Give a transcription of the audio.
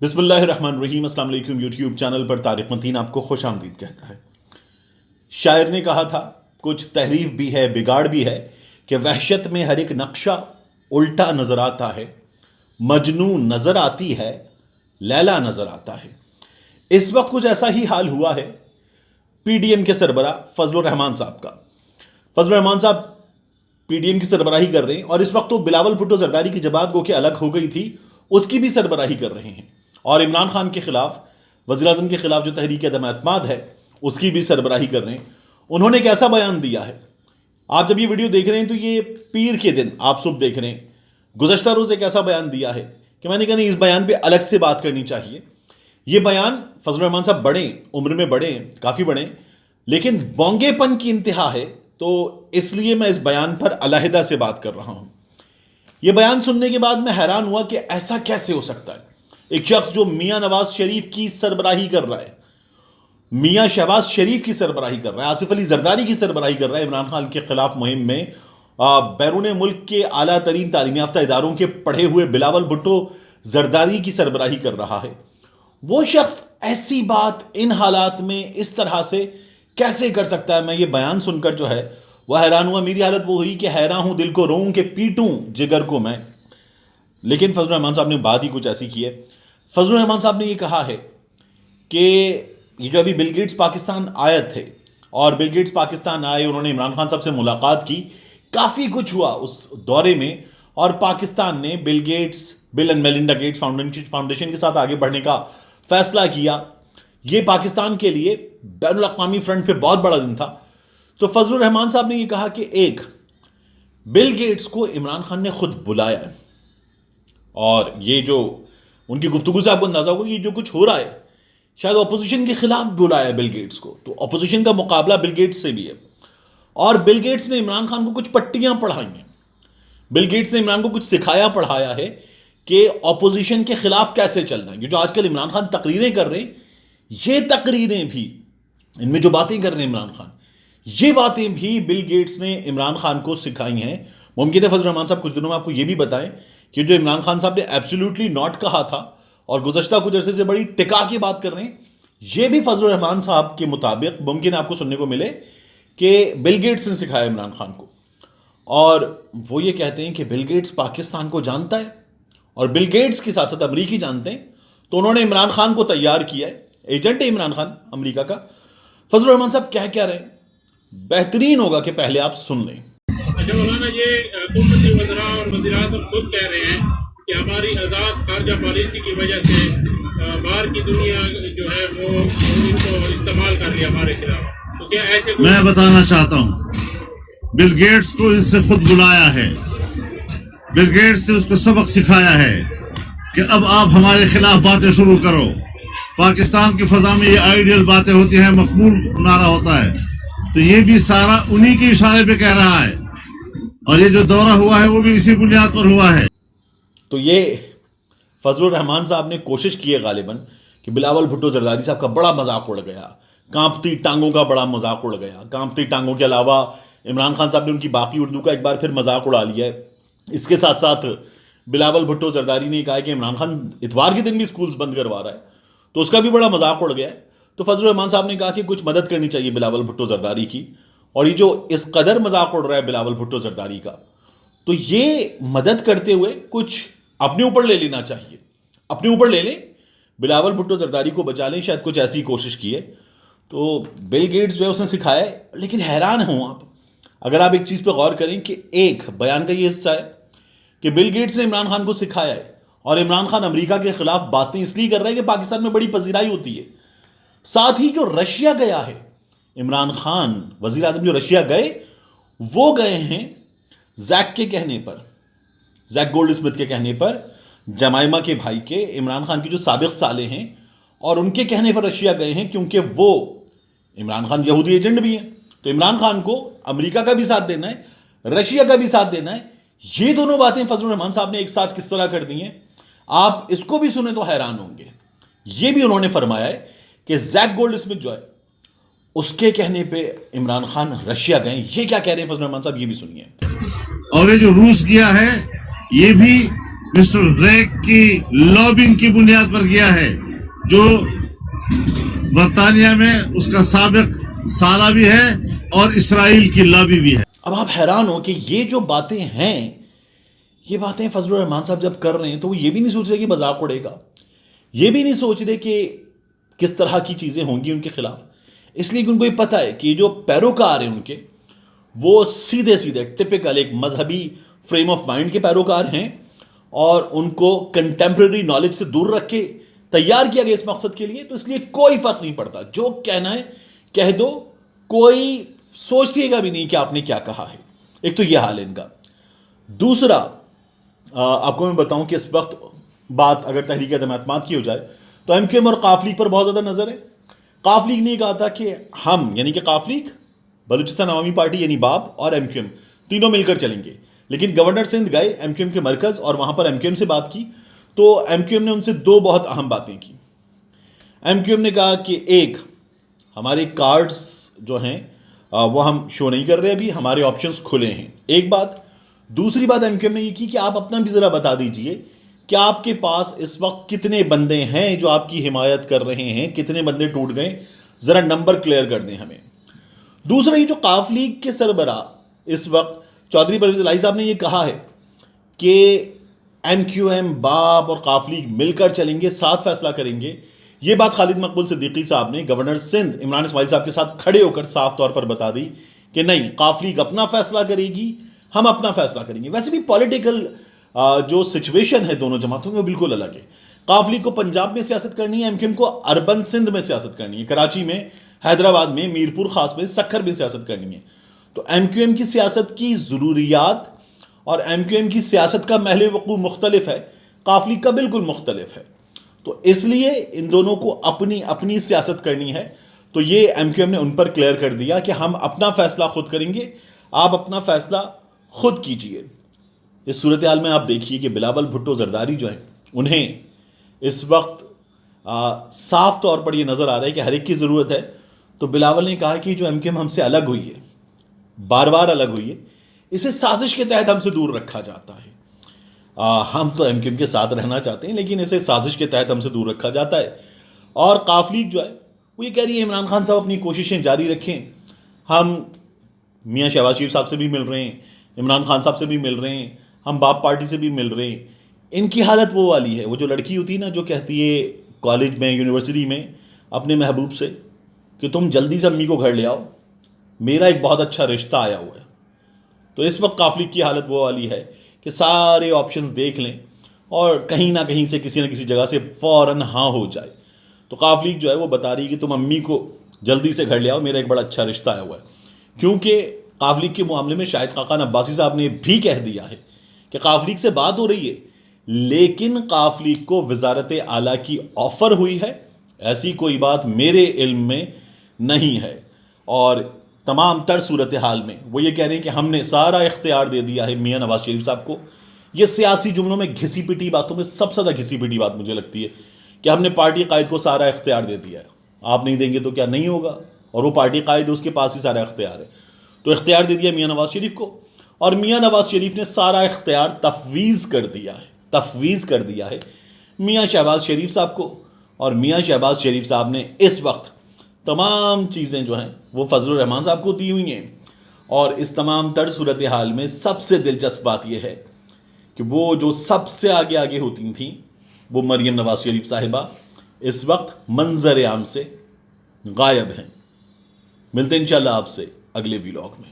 بسم اللہ الرحمن الرحیم۔ السلام علیکم۔ یوٹیوب چینل پر طارق متین آپ کو خوش آمدید کہتا ہے۔ شاعر نے کہا تھا کچھ تحریف بھی ہے بگاڑ بھی ہے کہ وحشت میں ہر ایک نقشہ الٹا نظر آتا ہے، مجنوں نظر آتی ہے، لیلا نظر آتا ہے۔ اس وقت کچھ ایسا ہی حال ہوا ہے پی ڈی ایم کے سربراہ فضل الرحمان صاحب کا۔ فضل الرحمان صاحب پی ڈی ایم کی سربراہی کر رہے ہیں، اور اس وقت تو بلاول بھٹو زرداری کی جماعت گو کہ الگ ہو گئی تھی، اس کی بھی سربراہی کر رہے ہیں، اور عمران خان کے خلاف، وزیر اعظم کے خلاف جو تحریک عدم اعتماد ہے اس کی بھی سربراہی کر رہے ہیں۔ انہوں نے کیسا بیان دیا ہے؟ آپ جب یہ ویڈیو دیکھ رہے ہیں تو یہ پیر کے دن آپ صبح دیکھ رہے ہیں، گزشتہ روز ایک ایسا بیان دیا ہے کہ میں نے کہا نہیں، اس بیان پہ الگ سے بات کرنی چاہیے۔ یہ بیان فضل الرحمان صاحب بڑے ہیں، عمر میں بڑے ہیں، کافی بڑے ہیں، لیکن بونگے پن کی انتہا ہے، تو اس لیے میں اس بیان پر علیحدہ سے بات کر رہا ہوں۔ یہ بیان سننے کے بعد میں حیران ہوا کہ ایسا کیسے ہو سکتا ہے؟ ایک شخص جو میاں نواز شریف کی سربراہی کر رہا ہے، میاں شہباز شریف کی سربراہی کر رہا ہے، آصف علی زرداری کی سربراہی کر رہا ہے، عمران خان کے خلاف مہم میں بیرون ملک کے اعلیٰ ترین تعلیم یافتہ اداروں کے پڑھے ہوئے بلاول بھٹو زرداری کی سربراہی کر رہا ہے، وہ شخص ایسی بات ان حالات میں اس طرح سے کیسے کر سکتا ہے؟ میں یہ بیان سن کر جو ہے وہ حیران ہوا۔ میری حالت وہ ہوئی کہ حیران ہوں، دل کو روؤں کہ پیٹوں جگر کو میں۔ لیکن فضل الرحمان صاحب نے بات ہی کچھ ایسی کی ہے۔ فضل الرحمان صاحب نے یہ کہا ہے کہ یہ جو ابھی بل گیٹس پاکستان آئے تھے، اور بل گیٹس پاکستان آئے، انہوں نے عمران خان صاحب سے ملاقات کی، کافی کچھ ہوا اس دورے میں، اور پاکستان نے Bill Gates, Bill and Melinda Gates Foundation کے ساتھ آگے بڑھنے کا فیصلہ کیا۔ یہ پاکستان کے لیے بین الاقوامی فرنٹ پہ بہت بڑا دن تھا۔ تو فضل الرحمان صاحب نے یہ کہا کہ ایک، بل گیٹس کو عمران خان نے خود بلایا ہے، اور یہ جو ان کی گفتگو سے آپ کو اندازہ ہوگا یہ جو کچھ ہو رہا ہے، شاید اپوزیشن کے خلاف بلایا ہے بل گیٹس کو، تو اپوزیشن کا مقابلہ بل گیٹس سے بھی ہے، اور بل گیٹس نے عمران خان کو کچھ پٹیاں پڑھائی ہیں، بل گیٹس نے عمران کو کچھ سکھایا پڑھایا ہے کہ اپوزیشن کے خلاف کیسے چلنا ہے۔ یہ جو آج کل عمران خان تقریریں کر رہے ہیں، یہ تقریریں بھی، ان میں جو باتیں کر رہے ہیں عمران خان، یہ باتیں بھی بل گیٹس نے عمران خان کو سکھائی ہیں۔ ممکن ہے فضل الرحمان صاحب کچھ دنوں میں آپ کو یہ بھی بتائیں کہ جو عمران خان صاحب نے ایبسلیوٹلی ناٹ کہا تھا اور گزشتہ کچھ عرصے سے بڑی ٹکا کی بات کر رہے ہیں، یہ بھی فضل الرحمان صاحب کے مطابق ممکن ہے آپ کو سننے کو ملے کہ بل گیٹس نے سکھایا عمران خان کو۔ اور وہ یہ کہتے ہیں کہ بل گیٹس پاکستان کو جانتا ہے، اور بل گیٹس کے ساتھ ساتھ امریکی جانتے ہیں، تو انہوں نے عمران خان کو تیار کیا ہے، ایجنٹ ہے عمران خان امریکہ کا۔ فضل الرحمان صاحب کہہ رہے ہیں، بہترین ہوگا کہ پہلے آپ سن لیں۔ اچھا مولانا، یہ حکومتی وزراء اور وزیر اعظم خود کہہ رہے ہیں کہ ہماری آزاد خارجہ پالیسی کی وجہ سے باہر کی دنیا جو ہے وہ ان کو استعمال کر لیا ہمارے خلاف، تو کیا ایسے میں بتانا چاہتا ہوں، بل گیٹس کو اس سے خود بلایا ہے، بل گیٹس سے اس کو سبق سکھایا ہے کہ اب آپ ہمارے خلاف باتیں شروع کرو۔ پاکستان کی فضا میں یہ آئیڈیل باتیں ہوتی ہیں، مقبول نعرہ ہوتا ہے، تو یہ بھی سارا انہی کے اشارے پہ کہہ رہا ہے، اور یہ جو دورہ ہوا ہے وہ بھی اسی بنیاد پر ہوا ہے۔ تو یہ فضل الرحمان صاحب نے کوشش کی ہے غالباً کہ بلاول بھٹو زرداری صاحب کا بڑا مذاق اڑ گیا، کانپتی ٹانگوں کا بڑا مذاق اڑ گیا۔ کانپتی ٹانگوں کے علاوہ عمران خان صاحب نے ان کی باقی اردو کا ایک بار پھر مذاق اڑا لیا ہے۔ اس کے ساتھ ساتھ بلاول بھٹو زرداری نے کہا کہ عمران خان اتوار کے دن بھی سکولز بند کروا رہا ہے، تو اس کا بھی بڑا مذاق اڑ گیا ہے۔ تو فضل الرحمان صاحب نے کہا کہ کچھ مدد کرنی چاہیے بلاول بھٹو زرداری کی، اور یہ جو اس قدر مذاق اڑ رہا ہے بلاول بھٹو زرداری کا، تو یہ مدد کرتے ہوئے کچھ اپنے اوپر لے لینا چاہیے، اپنے اوپر لے لیں، بلاول بھٹو زرداری کو بچا لیں، شاید کچھ ایسی کوشش کی ہے۔ تو بل گیٹس جو ہے اس نے سکھایا ہے، لیکن حیران ہوں آپ اگر آپ ایک چیز پہ غور کریں کہ ایک بیان کا یہ حصہ ہے کہ بل گیٹس نے عمران خان کو سکھایا ہے، اور عمران خان امریکہ کے خلاف باتیں اس لیے کر رہا ہے کہ پاکستان میں بڑی پذیرائی ہوتی ہے۔ ساتھ ہی جو رشیا گیا ہے، عمران خان وزیر اعظم جو رشیا گئے، وہ گئے ہیں زیک کے کہنے پر، زیک گولڈ اسمتھ کے کہنے پر، جمائما کے بھائی کے، عمران خان کی جو سابق سالے ہیں، اور ان کے کہنے پر رشیا گئے ہیں، کیونکہ وہ عمران خان یہودی ایجنٹ بھی ہیں، تو عمران خان کو امریکہ کا بھی ساتھ دینا ہے، رشیا کا بھی ساتھ دینا ہے۔ یہ دونوں باتیں فضل الرحمان صاحب نے ایک ساتھ کس طرح کر دی ہیں، آپ اس کو بھی سنیں تو حیران ہوں گے۔ یہ بھی انہوں نے فرمایا ہے کہ زیک گولڈ اسمتھ جو ہے اس کے کہنے پہ عمران خان رشیا گئے۔ یہ کیا کہہ رہے ہیں فضل الرحمان صاحب، یہ بھی سنیے۔ اور یہ جو روس گیا ہے، یہ بھی مسٹر زیک کی لابنگ کی بنیاد پر کیا ہے، جو برطانیہ میں اس کا سابق سالہ بھی ہے اور اسرائیل کی لابی بھی ہے۔ اب آپ حیران ہو کہ یہ جو باتیں ہیں، یہ باتیں فضل الرحمان صاحب جب کر رہے ہیں تو وہ یہ بھی نہیں سوچ رہے کہ مذاق اڑے گا، یہ بھی نہیں سوچ رہے کہ کس طرح کی چیزیں ہوں گی ان کے خلاف، اس لیے کہ ان کو یہ پتہ ہے کہ جو پیروکار ہیں ان کے، وہ سیدھے سیدھے ٹپکل ایک مذہبی فریم آف مائنڈ کے پیروکار ہیں، اور ان کو کنٹمپریری نالج سے دور رکھ کے تیار کیا گیا اس مقصد کے لیے، تو اس لیے کوئی فرق نہیں پڑتا، جو کہنا ہے کہہ دو، کوئی سوچیے گا بھی نہیں کہ آپ نے کیا کہا ہے۔ ایک تو یہ حال ہے ان کا۔ دوسرا، آپ کو میں بتاؤں کہ اس وقت بات اگر تحریک عدم اعتماد کی ہو جائے تو ایم کیو ایم اور قاف لیگ پر بہت زیادہ نظر ہے۔ قاف لیگ نے کہا تھا کہ ہم، یعنی کہ قاف لیگ، بلوچستان عوامی پارٹی یعنی باب اور ایم کیو ایم تینوں مل کر چلیں گے، لیکن گورنر سندھ گئے ایم کیو ایم کے مرکز اور وہاں پر ایم کیو ایم سے بات کی، تو ایم کیو ایم نے ان سے دو بہت اہم باتیں کی۔ ایم کیو ایم نے کہا کہ ایک، ہمارے کارڈز جو ہیں وہ ہم شو نہیں کر رہے، ابھی ہمارے آپشنز کھلے ہیں، ایک بات۔ دوسری بات ایم کیو ایم نے یہ کی کہ آپ اپنا بھی ذرا بتا دیجئے کہ آپ کے پاس اس وقت کتنے بندے ہیں جو آپ کی حمایت کر رہے ہیں، کتنے بندے ٹوٹ گئے، ذرا نمبر کلیئر کر دیں ہمیں۔ دوسرا، یہ جو قاف لیگ کے سربراہ اس وقت چودھری پرویز الہی صاحب نے یہ کہا ہے کہ ایم کیو ایم، باب اور قاف لیگ مل کر چلیں گے، ساتھ فیصلہ کریں گے، یہ بات خالد مقبول صدیقی صاحب نے گورنر سندھ عمران اسماعیل صاحب کے ساتھ کھڑے ہو کر صاف طور پر بتا دی کہ نہیں، قاف لیگ اپنا فیصلہ کرے گی، ہم اپنا فیصلہ کریں گے۔ ویسے بھی پولیٹیکل جو سچویشن ہے دونوں جماعتوں میں وہ بالکل الگ ہے۔ قاف لیگ کو پنجاب میں سیاست کرنی ہے، ایم کیو ایم کو اربن سندھ میں سیاست کرنی ہے، کراچی میں، حیدرآباد میں، میرپور خاص میں، سکھر میں سیاست کرنی ہے۔ تو ایم کیو ایم کی سیاست کی ضروریات اور ایم کیو ایم کی سیاست کا محل وقوع مختلف ہے، قاف لیگ کا بالکل مختلف ہے، تو اس لیے ان دونوں کو اپنی اپنی سیاست کرنی ہے۔ تو یہ ایم کیو ایم نے ان پر کلیئر کر دیا کہ ہم اپنا فیصلہ خود کریں گے، آپ اپنا فیصلہ خود کیجئے۔ اس صورتحال میں آپ دیکھیے کہ بلاول بھٹو زرداری جو ہیں، انہیں اس وقت صاف طور پر یہ نظر آ رہا ہے کہ ہر ایک کی ضرورت ہے، تو بلاول نے کہا کہ جو ایم کیو ایم ہم سے الگ ہوئی ہے، بار بار الگ ہوئی ہے، اسے سازش کے تحت ہم سے دور رکھا جاتا ہے۔ ہم تو ایم کیو ایم کے ساتھ رہنا چاہتے ہیں، لیکن اسے سازش کے تحت ہم سے دور رکھا جاتا ہے۔ اور قاف لیگ جو ہے وہ یہ کہہ رہی ہے عمران خان صاحب اپنی کوششیں جاری رکھیں، ہم میاں شہباز شریف صاحب سے بھی مل رہے ہیں، عمران خان صاحب سے بھی مل رہے ہیں، ہم باپ پارٹی سے بھی مل رہے ہیں۔ ان کی حالت وہ والی ہے، وہ جو لڑکی ہوتی ہے نا جو کہتی ہے کالج میں، یونیورسٹی میں اپنے محبوب سے کہ تم جلدی سے امی کو گھر لے آؤ، میرا ایک بہت اچھا رشتہ آیا ہوا ہے۔ تو اس وقت قاف لیگ کی حالت وہ والی ہے کہ سارے آپشنز دیکھ لیں اور کہیں نہ کہیں سے کسی نہ کسی جگہ سے فوراً ہاں ہو جائے۔ تو قاف لیگ جو ہے وہ بتا رہی ہے کہ تم امی کو جلدی سے گھر لے آؤ، میرا ایک بڑا اچھا رشتہ آیا ہوا ہے، کیونکہ قاف لیگ کے معاملے میں شاہد خاقان عباسی صاحب نے بھی کہہ دیا ہے کہ قاف لیگ سے بات ہو رہی ہے، لیکن قاف لیگ کو وزارت اعلیٰ کی آفر ہوئی ہے، ایسی کوئی بات میرے علم میں نہیں ہے۔ اور تمام تر صورتحال میں وہ یہ کہہ رہے ہیں کہ ہم نے سارا اختیار دے دیا ہے میاں نواز شریف صاحب کو۔ یہ سیاسی جملوں میں گھسی پٹی باتوں میں سب سے زیادہ گھسی پٹی بات مجھے لگتی ہے کہ ہم نے پارٹی قائد کو سارا اختیار دے دیا ہے، آپ نہیں دیں گے تو کیا نہیں ہوگا، اور وہ پارٹی قائد ہے، اس کے پاس ہی سارا اختیار ہے۔ تو اختیار دے دیا میاں نواز شریف کو، اور میاں نواز شریف نے سارا اختیار تفویض کر دیا ہے میاں شہباز شریف صاحب کو، اور میاں شہباز شریف صاحب نے اس وقت تمام چیزیں جو ہیں وہ فضل الرحمان صاحب کو دی ہوئی ہیں۔ اور اس تمام تر صورتحال میں سب سے دلچسپ بات یہ ہے کہ وہ جو سب سے آگے ہوتی تھیں وہ مریم نواز شریف صاحبہ اس وقت منظر عام سے غائب ہیں۔ ملتے ہیں انشاءاللہ آپ سے اگلے ویلاگ میں۔